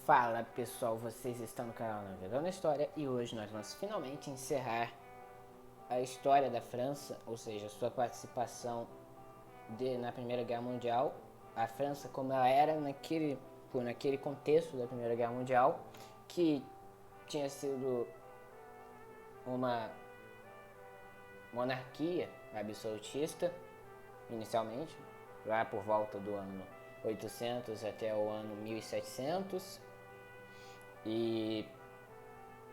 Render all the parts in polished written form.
Fala pessoal, vocês estão no canal Navegando a História e hoje nós vamos finalmente encerrar a história da França, ou seja, sua participação na Primeira Guerra Mundial, a França como ela era naquele contexto da Primeira Guerra Mundial, que tinha sido uma monarquia absolutista inicialmente, lá por volta do ano 800 até o ano 1700, e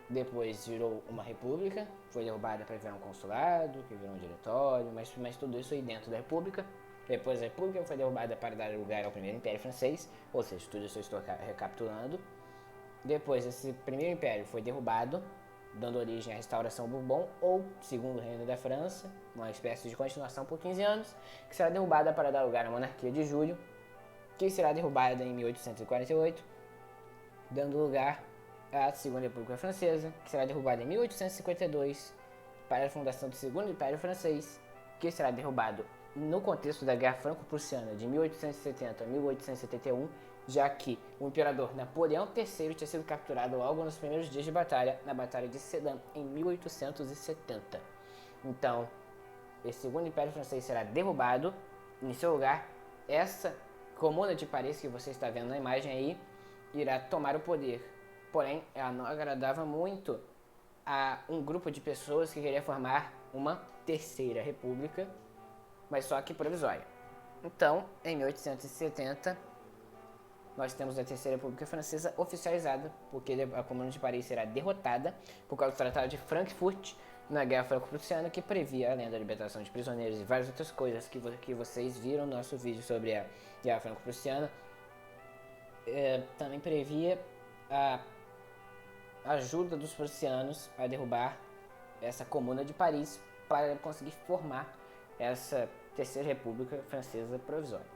depois virou uma república, foi derrubada para virar um consulado, que virou um diretório, mas tudo isso aí dentro da república. Depois a república foi derrubada para dar lugar ao primeiro império francês, ou seja, tudo isso eu estou recapitulando. Depois esse primeiro império foi derrubado, dando origem à restauração Bourbon, ou segundo reino da França, uma espécie de continuação por 15 anos, que será derrubada para dar lugar à monarquia de Júlio, que será derrubada em 1848, dando lugar à Segunda República Francesa, que será derrubada em 1852 para a fundação do Segundo Império Francês, que será derrubado no contexto da Guerra Franco-Prussiana de 1870 a 1871, já que o imperador Napoleão III tinha sido capturado logo nos primeiros dias de batalha, na Batalha de Sedan, em 1870. Então, esse Segundo Império Francês será derrubado, em seu lugar, essa Comuna de Paris que você está vendo na imagem aí, irá tomar o poder. Porém, ela não agradava muito a um grupo de pessoas que queria formar uma terceira república, mas só que provisória. Então, em 1870, nós temos a Terceira República Francesa oficializada, porque a Comuna de Paris será derrotada por causa do Tratado de Frankfurt na Guerra Franco-Prussiana, que previa, além da libertação de prisioneiros e várias outras coisas que vocês viram no nosso vídeo sobre a Guerra Franco-Prussiana, também previa a ajuda dos prussianos a derrubar essa Comuna de Paris para conseguir formar essa Terceira República Francesa Provisória.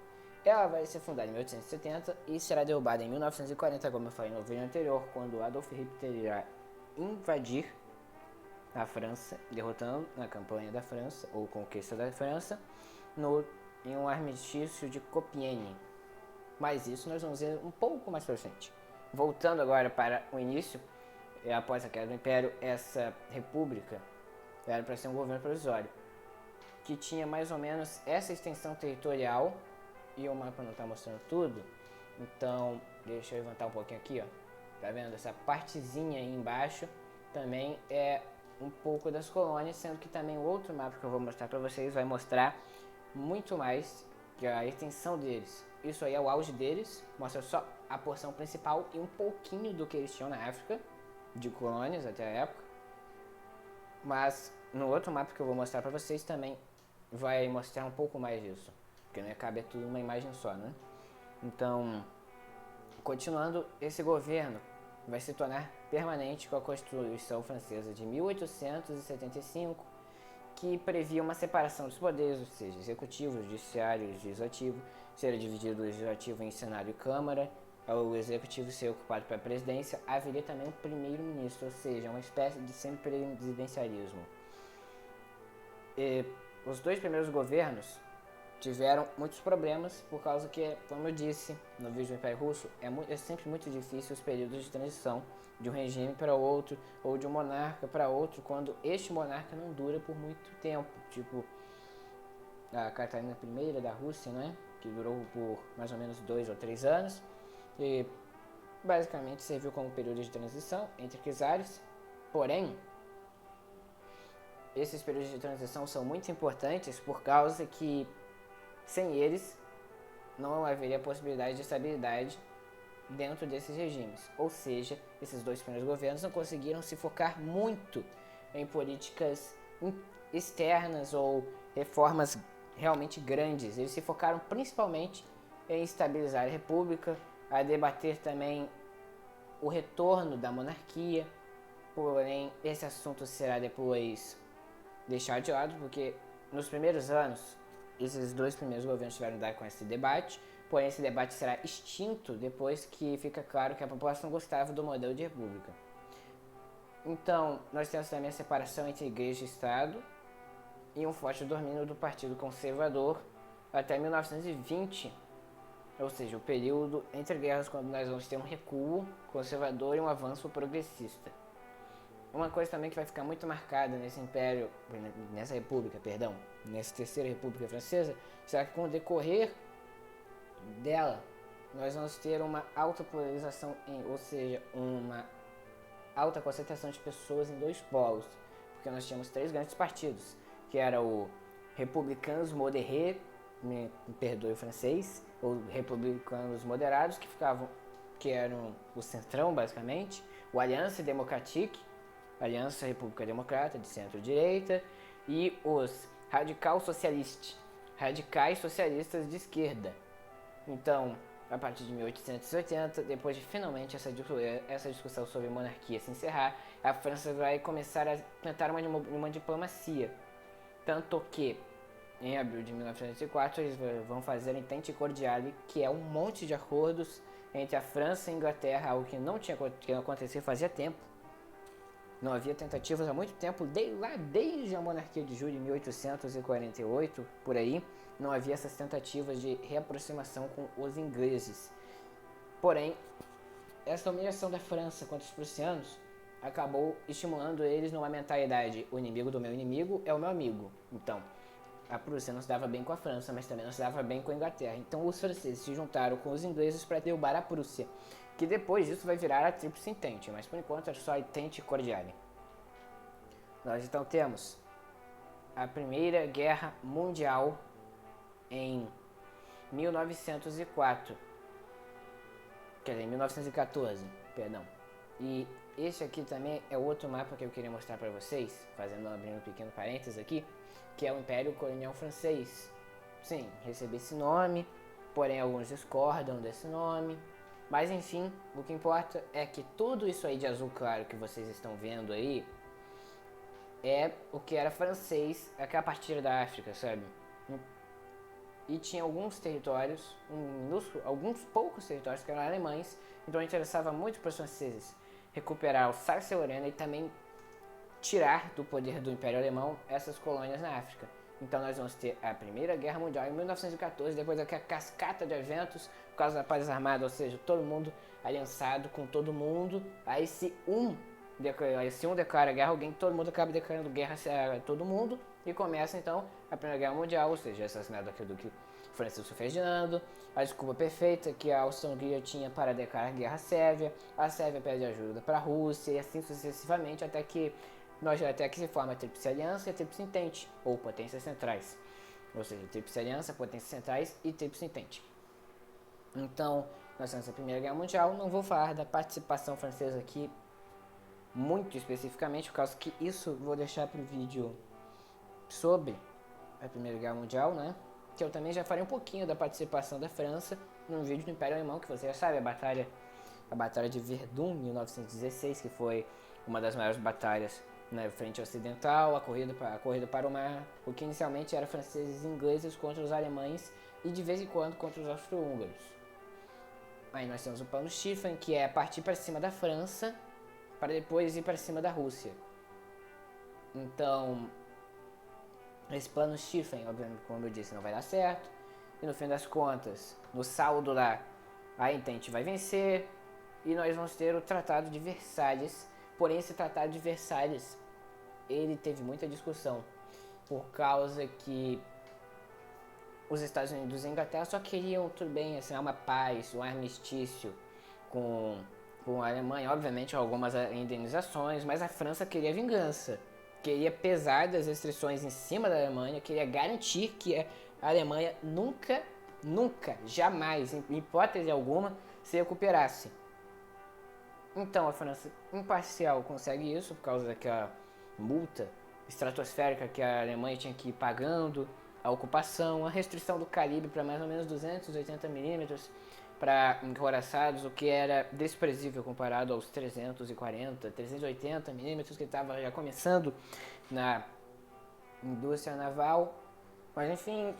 Ela vai ser fundada em 1870 e será derrubada em 1940, como eu falei no vídeo anterior, quando Adolf Hitler irá invadir a França, derrotando na campanha da França, ou conquista da França, em um armistício de Compiègne. Mas isso nós vamos ver um pouco mais pra frente. Voltando agora para o início, após a queda do Império, essa república era para ser um governo provisório, que tinha mais ou menos essa extensão territorial, e o mapa não está mostrando tudo, então deixa eu levantar um pouquinho aqui, ó. Tá vendo? Essa partezinha aí embaixo também é um pouco das colônias, sendo que também o outro mapa que eu vou mostrar para vocês vai mostrar muito mais que a extensão deles. Isso aí é o auge deles, mostra só a porção principal e um pouquinho do que eles tinham na África, de colônias até a época. Mas no outro mapa que eu vou mostrar para vocês também vai mostrar um pouco mais disso, porque não cabe tudo numa imagem só, né? Então, continuando, esse governo vai se tornar permanente com a Constituição Francesa de 1875, que previa uma separação dos poderes, ou seja, executivo, judiciário e legislativo. Seria dividido o legislativo em Senado e Câmara, o executivo ser ocupado pela presidência. Haveria também um primeiro-ministro, ou seja, uma espécie de semipresidencialismo. Os dois primeiros governos tiveram muitos problemas, por causa que, como eu disse no vídeo do Império Russo, é sempre muito difícil os períodos de transição de um regime para outro, ou de um monarca para outro, quando este monarca não dura por muito tempo, tipo a Catarina I da Rússia, né, que durou por mais ou menos 2 ou 3 anos, e basicamente serviu como período de transição entre czares. Porém, esses períodos de transição são muito importantes por causa que sem eles não haveria possibilidade de estabilidade dentro desses regimes. Ou seja, esses dois primeiros governos não conseguiram se focar muito em políticas externas ou reformas realmente grandes. Eles se focaram principalmente em estabilizar a república, a debater também o retorno da monarquia. Porém, esse assunto será depois deixado de lado, porque nos primeiros anos esses dois primeiros governos tiveram que lidar com esse debate, porém esse debate será extinto depois que fica claro que a população gostava do modelo de república. Então, nós temos também a separação entre igreja e Estado e um forte domínio do Partido Conservador até 1920, ou seja, o período entre guerras quando nós vamos ter um recuo conservador e um avanço progressista. Uma coisa também que vai ficar muito marcada nessa república, nessa terceira república francesa, será que com o decorrer dela, nós vamos ter uma alta polarização, ou seja, uma alta concentração de pessoas em dois polos, porque nós tínhamos três grandes partidos, que era o Republicanos Modérés, me perdoe o francês, ou Republicanos Moderados, que eram o centrão basicamente, o Alliance Démocratique, Aliança República Democrata de centro-direita, e os radicais socialistas de esquerda. Então, a partir de 1880, depois de finalmente essa discussão sobre monarquia se encerrar, a França vai começar a tentar uma diplomacia. Tanto que, em abril de 1904, eles vão fazer a Entente Cordiale, que é um monte de acordos entre a França e a Inglaterra, algo que não tinha acontecido fazia tempo. Não havia tentativas há muito tempo, desde a monarquia de julho de 1848, por aí, não havia essas tentativas de reaproximação com os ingleses. Porém, essa humilhação da França contra os prussianos acabou estimulando eles numa mentalidade: o inimigo do meu inimigo é o meu amigo. Então, a Prússia não se dava bem com a França, mas também não se dava bem com a Inglaterra. Então, os franceses se juntaram com os ingleses para derrubar a Prússia, que depois disso vai virar a Tríplice Entente, mas por enquanto é só a Entente Cordiale. Nós então temos a Primeira Guerra Mundial em 1904, quer dizer, em 1914, perdão. E esse aqui também é outro mapa que eu queria mostrar para vocês, abrindo um pequeno parênteses aqui, que é o Império Colonial Francês. Sim, recebi esse nome, porém alguns discordam desse nome. Mas enfim, o que importa é que tudo isso aí de azul claro que vocês estão vendo aí é o que era francês, aquela partir da África, sabe? E tinha alguns territórios, alguns poucos territórios que eram alemães, então interessava muito para os franceses recuperar Alsácia-Lorena e também tirar do poder do Império Alemão essas colônias na África. Então nós vamos ter a Primeira Guerra Mundial em 1914, depois daquela cascata de eventos por causa da paz armada, ou seja, todo mundo aliançado com todo mundo. Aí se um declara guerra a alguém, todo mundo acaba declarando guerra a todo mundo e começa então a Primeira Guerra Mundial, ou seja, assassinado aqui do que Francisco Ferdinando, a desculpa perfeita que a Áustria-Hungria tinha para declarar guerra à Sérvia, a Sérvia pede ajuda para a Rússia e assim sucessivamente até que se forma a Tríplice Aliança e a Tríplice Entente, ou Potências Centrais. Ou seja, Tríplice Aliança, Potências Centrais e Tríplice Entente. Então, nós temos a Primeira Guerra Mundial. Não vou falar da participação francesa aqui muito especificamente, por causa que isso vou deixar para o vídeo sobre a Primeira Guerra Mundial, né? Que eu também já falei um pouquinho da participação da França num vídeo do Império Alemão, que você já sabe, a Batalha de Verdun, 1916, que foi uma das maiores batalhas na frente ocidental, a corrida para o mar, o que inicialmente era franceses e ingleses contra os alemães e de vez em quando contra os austro-húngaros. Aí nós temos o plano Schlieffen, que é partir para cima da França para depois ir para cima da Rússia. Então, esse plano Schlieffen, obviamente, como eu disse, não vai dar certo. E no fim das contas, no saldo lá, a Entente vai vencer e nós vamos ter o Tratado de Versalhes. Porém, esse Tratado de Versalhes, ele teve muita discussão, por causa que os Estados Unidos e a Inglaterra só queriam, tudo bem, assinar uma paz, um armistício com a Alemanha, obviamente algumas indenizações, mas a França queria vingança, queria pesar das restrições em cima da Alemanha, queria garantir que a Alemanha nunca, jamais, em hipótese alguma, se recuperasse. Então a França imparcial consegue isso por causa daquela multa estratosférica que a Alemanha tinha que ir pagando, a ocupação, a restrição do calibre para mais ou menos 280 mm para encoraçados, o que era desprezível comparado aos 340, 380 mm que estava já começando na indústria naval. Mas enfim,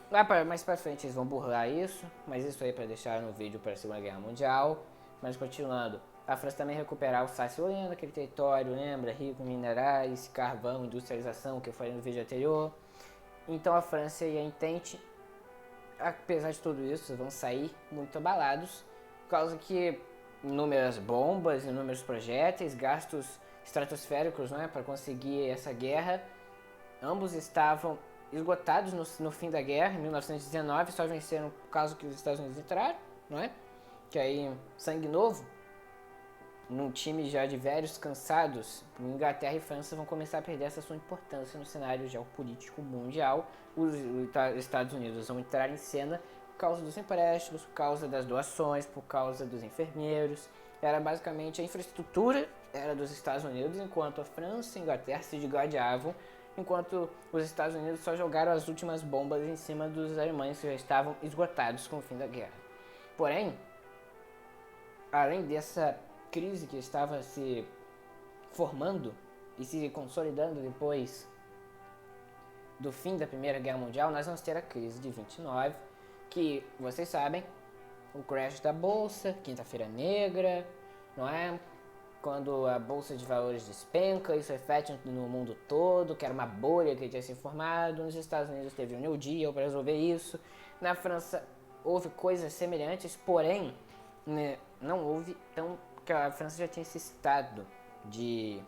mais para frente eles vão burlar isso, mas isso aí para deixar no vídeo para a Segunda Guerra Mundial. Mas continuando, a França também recuperar o Alsácia-Lorena, aquele território, lembra? Rico em minerais, carvão, industrialização, que eu falei no vídeo anterior. Então a França e a Entente apesar de tudo isso, vão sair muito abalados, por causa que inúmeras bombas, inúmeros projéteis, gastos estratosféricos, né, para conseguir essa guerra. Ambos estavam esgotados no fim da guerra, em 1919, só venceram por causa que os Estados Unidos entraram, não é? Que aí, sangue novo, num time já de velhos cansados, Inglaterra e França vão começar a perder essa sua importância no cenário geopolítico mundial. Os Estados Unidos vão entrar em cena por causa dos empréstimos, por causa das doações, por causa dos enfermeiros. Era basicamente a infraestrutura era dos Estados Unidos, enquanto a França e a Inglaterra se digladiavam, enquanto os Estados Unidos só jogaram as últimas bombas em cima dos alemães que já estavam esgotados com o fim da guerra. Porém, além dessa crise que estava se formando e se consolidando depois do fim da Primeira Guerra Mundial, nós vamos ter a crise de 29, que vocês sabem, o crash da bolsa, quinta-feira negra, não é? Quando a bolsa de valores despenca, isso reflete no mundo todo, que era uma bolha que tinha se formado. Nos Estados Unidos teve o New Deal para resolver isso. Na França houve coisas semelhantes, porém, né, não houve tão... que a França já tinha esse estado de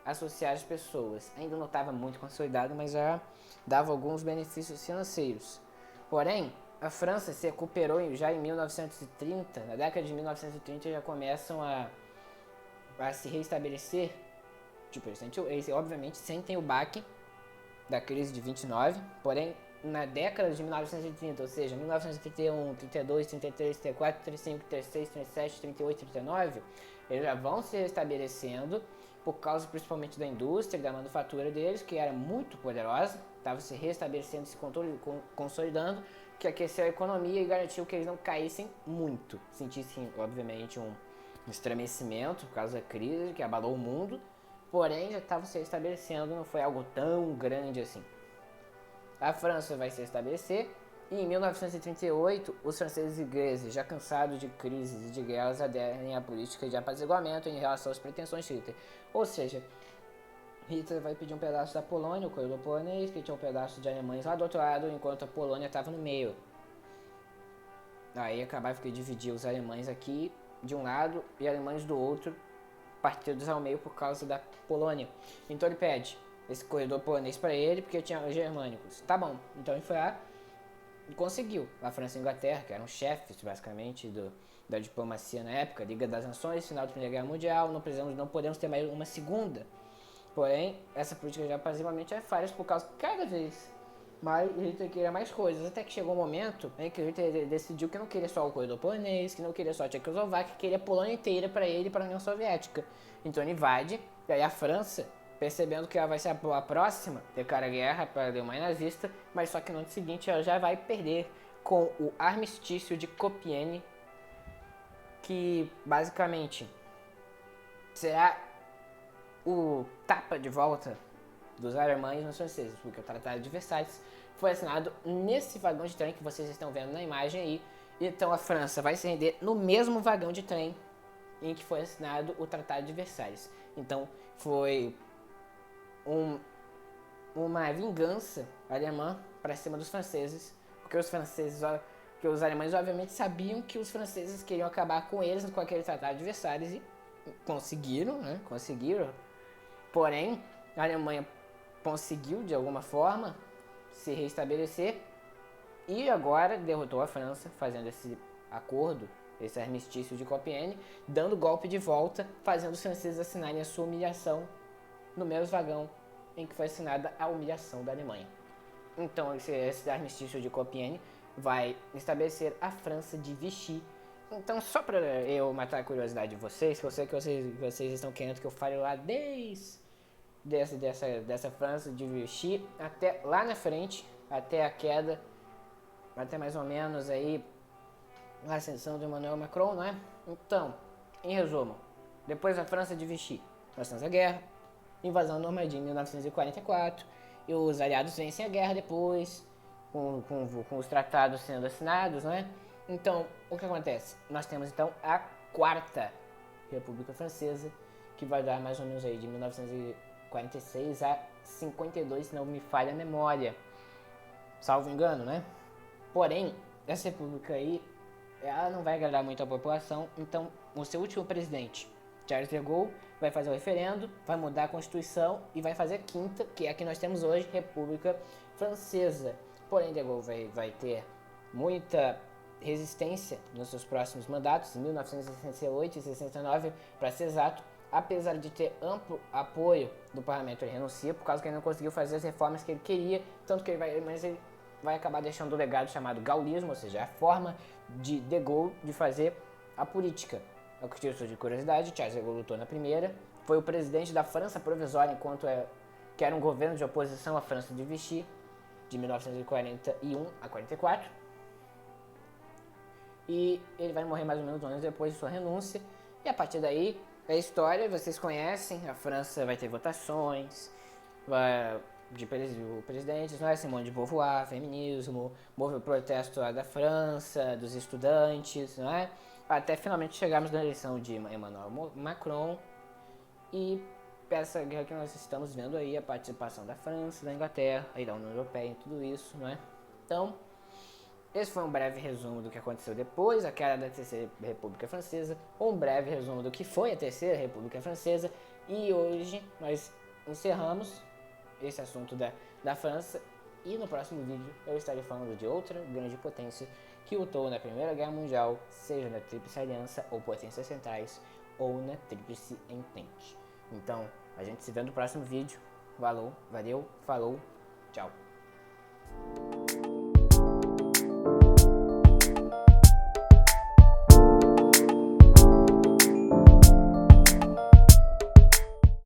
associar as pessoas. Ainda não estava muito consolidado, mas já dava alguns benefícios financeiros. Porém, a França se recuperou já em 1930, na década de 1930 já começam a se reestabelecer. Tipo, eles obviamente sentem o baque da crise de 29, porém na década de 1930, ou seja, 1931, 32, 33, 34, 35, 36, 37, 38, 39, eles já vão se restabelecendo por causa principalmente da indústria e da manufatura deles, que era muito poderosa, estava se restabelecendo, se consolidando, que aqueceu a economia e garantiu que eles não caíssem muito, sentissem, obviamente, um estremecimento por causa da crise que abalou o mundo, porém já estavam se estabelecendo, não foi algo tão grande assim. A França vai se estabelecer e em 1938 os franceses e ingleses, já cansados de crises e de guerras, aderem à política de apaziguamento em relação às pretensões de Hitler. Ou seja, Hitler vai pedir um pedaço da Polônia, o corredor polonês, que tinha um pedaço de alemães lá do outro lado, enquanto a Polônia estava no meio. Aí acabava que dividia os alemães aqui de um lado e alemães do outro, partidos ao meio por causa da Polônia. Então ele pede esse corredor polonês para ele, porque tinha os germânicos. Tá bom, então ele foi lá e conseguiu. A França e a Inglaterra, que eram chefes basicamente da diplomacia na época, Liga das Nações, final da Primeira Guerra Mundial, não podemos ter mais uma segunda. Porém, essa política já passivamente é falha por causa que cada vez mais Hitler queria mais coisas, até que chegou um momento em que Hitler decidiu que não queria só o corredor polonês, que não queria só a Tchecoslováquia, que queria a Polônia inteira para ele e para a União Soviética. Então ele invade, e aí a França, percebendo que ela vai ser a próxima, declara guerra para a Alemanha nazista, mas só que no ano seguinte ela já vai perder com o armistício de Compiègne, que basicamente será o tapa de volta dos alemães nos franceses, porque o Tratado de Versalhes foi assinado nesse vagão de trem que vocês estão vendo na imagem aí. Então a França vai se render no mesmo vagão de trem em que foi assinado o Tratado de Versalhes. Então foi uma vingança alemã para cima dos franceses, porque os alemães obviamente sabiam que os franceses queriam acabar com eles com aquele Tratado de Versalhes e conseguiram, né? Conseguiram. Porém, a Alemanha conseguiu de alguma forma se restabelecer e agora derrotou a França fazendo esse acordo, esse armistício de Compiègne, dando golpe de volta, fazendo os franceses assinarem a sua humilhação no mesmo vagão em que foi assinada a humilhação da Alemanha. Então esse armistício de Compiègne vai estabelecer a França de Vichy. Então, só para eu matar a curiosidade de vocês, que eu sei que vocês estão querendo que eu fale lá dessa França de Vichy até lá na frente, até a queda, até mais ou menos aí a ascensão de Emmanuel Macron, não é? Então, em resumo, depois da França de Vichy, nós temos a guerra, invasão da Normandia em 1944, e os aliados vencem a guerra depois, com os tratados sendo assinados, não é? Então, o que acontece? Nós temos então a Quarta República Francesa, que vai dar mais ou menos aí de 1946 a 52, se não me falha a memória. Salvo engano, né? Porém, essa república aí, ela não vai agradar muito a população, então o seu último presidente, Charles de Gaulle, vai fazer o referendo, vai mudar a Constituição e vai fazer a quinta, que é a que nós temos hoje, República Francesa. Porém, de Gaulle vai ter muita resistência nos seus próximos mandatos, em 1968 e 69, para ser exato, apesar de ter amplo apoio do parlamento, ele renuncia por causa que ele não conseguiu fazer as reformas que ele queria, tanto que ele vai acabar deixando um legado chamado gaullismo, ou seja, a forma de Gaulle de fazer a política. A título de curiosidade, Charles de Gaulle lutou na primeira, foi o presidente da França provisória que era um governo de oposição à França de Vichy, de 1941 a 44. E ele vai morrer mais ou menos 2 anos depois de sua renúncia. E a partir daí, a história vocês conhecem, a França vai ter votações, de presidentes, não é? Simone de Beauvoir, feminismo, houve o protesto lá da França, dos estudantes, não é? Até finalmente chegarmos na eleição de Emmanuel Macron e essa guerra que nós estamos vendo aí, a participação da França, da Inglaterra e da União Europeia em tudo isso, não é? Então, esse foi um breve resumo do que aconteceu depois, a queda da Terceira República Francesa, um breve resumo do que foi a Terceira República Francesa, e hoje nós encerramos esse assunto da França, e no próximo vídeo eu estarei falando de outra grande potência que lutou na Primeira Guerra Mundial, seja na Tríplice Aliança, ou Potências Centrais, ou na Tríplice Entente. Então, a gente se vê no próximo vídeo. Valeu, falou, tchau.